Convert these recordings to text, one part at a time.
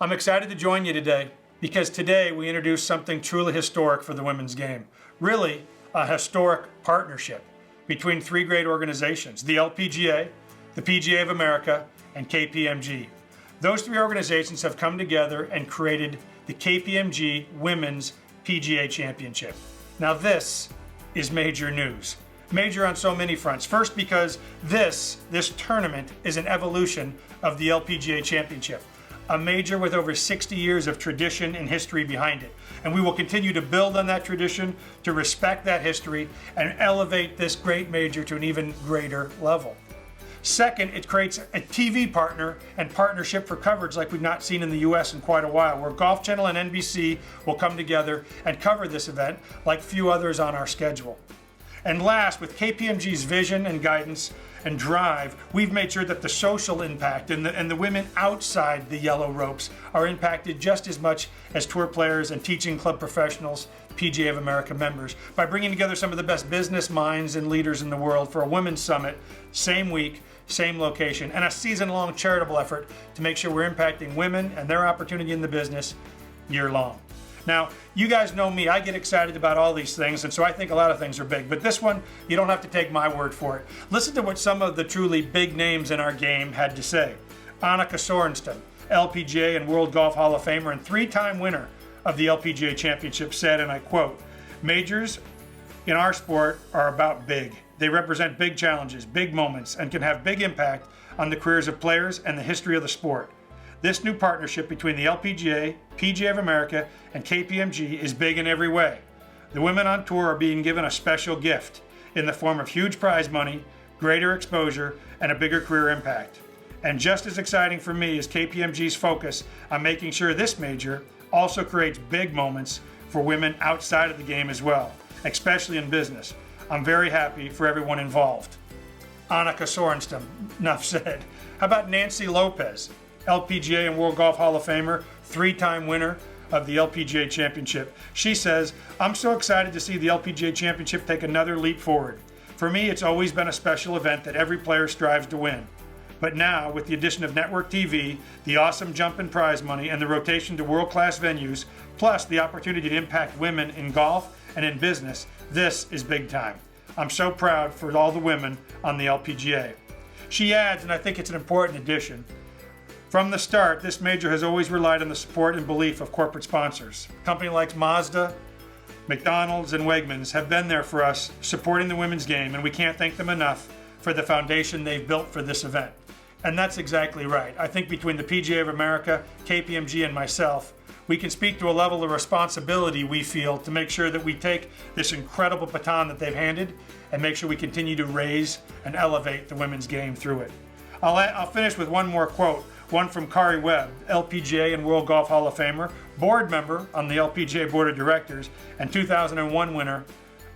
I'm excited to join you today because today we introduce something truly historic for the women's game. Really, a historic partnership between three great organizations, the LPGA, the PGA of America, and KPMG. Those three organizations have come together and created the KPMG Women's PGA Championship. Now this is major news. Major on so many fronts. First, because this tournament is an evolution of the LPGA Championship. A major with over 60 years of tradition and history behind it. And we will continue to build on that tradition, to respect that history, and elevate this great major to an even greater level. Second, it creates a TV partner and partnership for coverage like we've not seen in the US in quite a while, where Golf Channel and NBC will come together and cover this event like few others on our schedule. And last, with KPMG's vision and guidance and drive, we've made sure that the social impact and the women outside the yellow ropes are impacted just as much as tour players and teaching club professionals, PGA of America members, by bringing together some of the best business minds and leaders in the world for a women's summit, same week, same location, and a season-long charitable effort to make sure we're impacting women and their opportunity in the business year-long. Now, you guys know me, I get excited about all these things, and so I think a lot of things are big. But this one, you don't have to take my word for it. Listen to what some of the truly big names in our game had to say. Annikas, LPGA and World Golf Hall of Famer and three-time winner of the LPGA Championship, said, and I quote, "Majors in our sport are about big. They represent big challenges, big moments, and can have big impact on the careers of players and the history of the sport. This new partnership between the LPGA, PGA of America, and KPMG is big in every way. The women on tour are being given a special gift in the form of huge prize money, greater exposure, and a bigger career impact. And just as exciting for me is KPMG's focus on making sure this major also creates big moments for women outside of the game as well, especially in business. I'm very happy for everyone involved." Annikas, enough said. How about Nancy Lopez, LPGA and World Golf Hall of Famer, three-time winner of the LPGA Championship. She says, "I'm so excited to see the LPGA Championship take another leap forward. For me, it's always been a special event that every player strives to win. But now, with the addition of network TV, the awesome jump in prize money, and the rotation to world-class venues, plus the opportunity to impact women in golf and in business, this is big time. I'm so proud for all the women on the LPGA." She adds, and I think it's an important addition, "From the start, this major has always relied on the support and belief of corporate sponsors. Companies like Mazda, McDonald's, and Wegmans have been there for us, supporting the women's game, and we can't thank them enough for the foundation they've built for this event." And that's exactly right. I think between the PGA of America, KPMG, and myself, we can speak to a level of responsibility we feel to make sure that we take this incredible baton that they've handed and make sure we continue to raise and elevate the women's game through it. I'll finish with one more quote, one from Kerry, LPGA and World Golf Hall of Famer, board member on the LPGA Board of Directors, and 2001 winner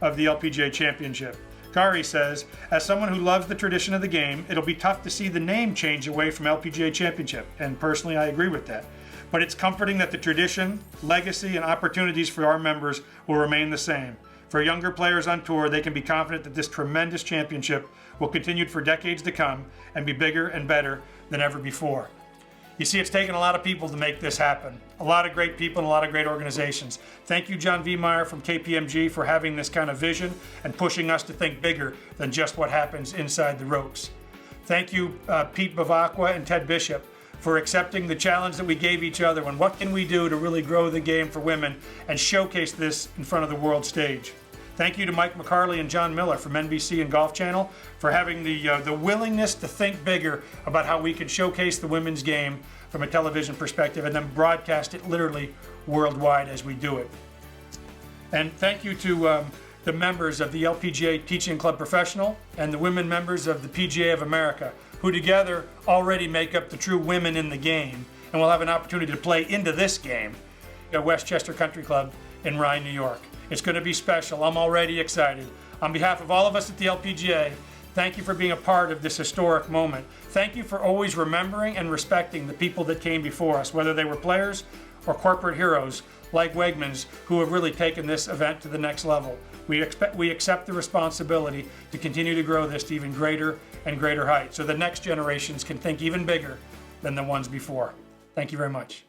of the LPGA Championship. Kerry says, "As someone who loves the tradition of the game, it'll be tough to see the name change away from LPGA Championship, and personally I agree with that. But it's comforting that the tradition, legacy, and opportunities for our members will remain the same. For younger players on tour, they can be confident that this tremendous championship will continue for decades to come and be bigger and better than ever before." You see, it's taken a lot of people to make this happen. A lot of great people and a lot of great organizations. Thank you, John Viemeyer from KPMG, for having this kind of vision and pushing us to think bigger than just what happens inside the ropes. Thank you, Pete Bavacqua and Ted Bishop, for accepting the challenge that we gave each other and what can we do to really grow the game for women and showcase this in front of the world stage. Thank you to Mike McCarley and John Miller from NBC and Golf Channel for having the willingness to think bigger about how we can showcase the women's game from a television perspective and then broadcast it literally worldwide as we do it. And thank you to the members of the LPGA Teaching Club Professional and the women members of the PGA of America, who together already make up the true women in the game and will have an opportunity to play into this game at Westchester Country Club in Rye, New York. It's going to be special. I'm already excited. On behalf of all of us at the LPGA, thank you for being a part of this historic moment. Thank you for always remembering and respecting the people that came before us, whether they were players or corporate heroes like Wegmans, who have really taken this event to the next level. We accept the responsibility to continue to grow this to even greater and greater heights so the next generations can think even bigger than the ones before. Thank you very much.